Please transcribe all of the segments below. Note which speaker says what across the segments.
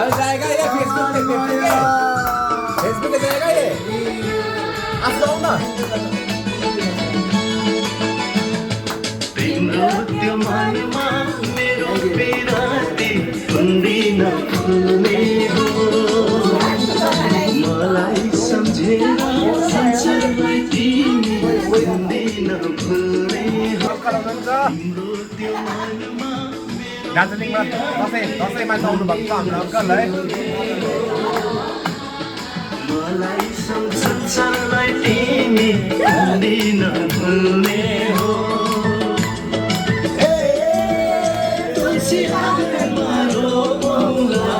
Speaker 1: चल जाएगा ये फेसबुक पे जाएगा ये आप जाओ ना
Speaker 2: तिम्रो त्यो मनमा मेरो पिराती कुन्दिन फुल्ने हो मलाई सम्झेर संसारलाई तिमी कुन्दिन फुल्ने हो तिम्रो त्यो मनमा
Speaker 1: दार्जिलिङमा दसैँमा आउनु भएको छ हाम्रो अङ्कल है
Speaker 2: मलाई संसारलाई तिमी कुन्दिन फुल्ने हो तुलसी आँगनमा रोपौँला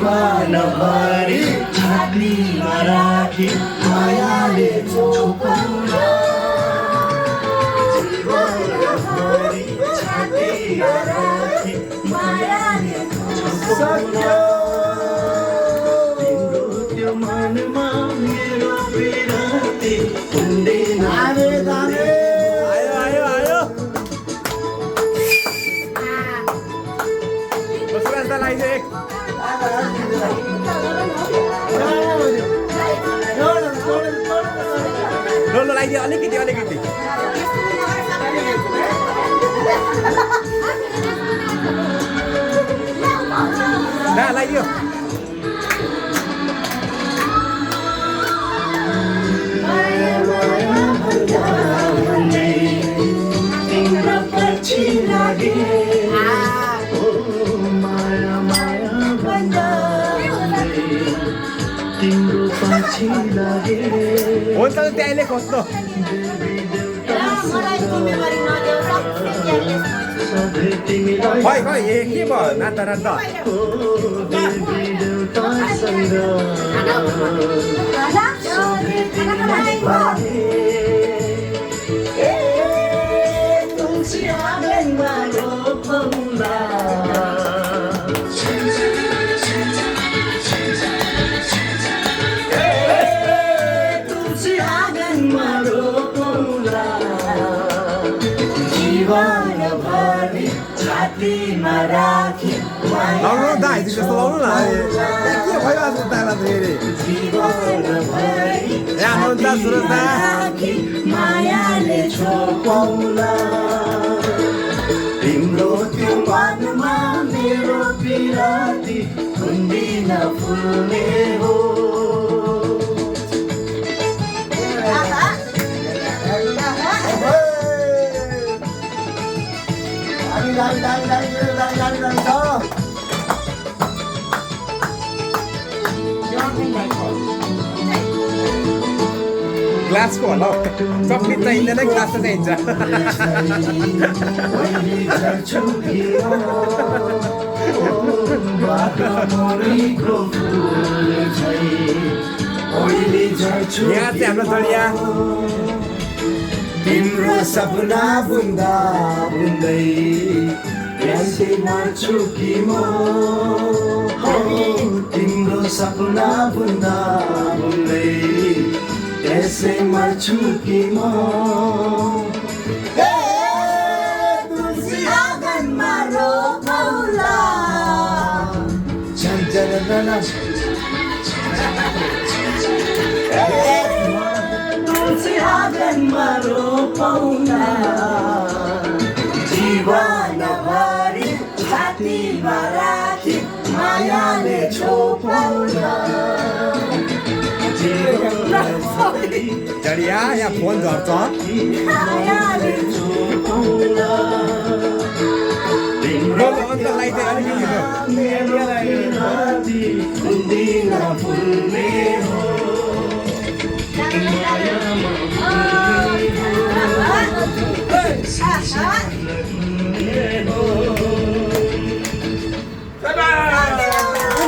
Speaker 2: जीवन भरि छातीमा राखी मायाले छोपौँला जीवन भरि छातीमा राखी मायाले छोपौँला तिम्रो त्यो मनमा मेरो पिराती कुन्दिन
Speaker 1: Lo lagi alikiti. Dah lagi yo.
Speaker 2: तिम्रो पछि लागे तिम्रो पछि लागे
Speaker 1: हुन्छ त त्यहीले खोज्नु खै ए के भयो नाच्दा
Speaker 2: तुलसी आँगनमा रोपौँला तुलसी आँगनमा रोपौँला जीवन भरि छातीमा राखी
Speaker 1: लाउनु न दाइ जस्तो लाउनु न के भयो आज दाइला धेरै
Speaker 2: जीवन भरि
Speaker 1: आउनु त सुरज दा
Speaker 2: मायाले छोपौँला तिम्रो त्यो मनमा मेरो पिराती कुन्दिन फुल्ने हो
Speaker 1: ग्लासको होला चक्लेट चाहिँदैन ग्लास त चाहिन्छ यहाँ चाहिँ हाम्रो जडिया
Speaker 2: तिम्रो सपना बुन्दा बुन्दै यसै मर्छु कि म तिम्रो सपना बुन्दा बुन्दै यसै मर्छु कि म तुलसी आँगनमा रोपौँला तुलसी आँगनमा रोपौँला जीवन भरि छातीमा राखी मायाले छोपौँला
Speaker 1: जडिया यहाँ फोन झर्छ
Speaker 2: मायाले छोपौँला
Speaker 1: अन्तलाई चाहिँ अलिकति
Speaker 2: कुन्दिन फुल्ने हो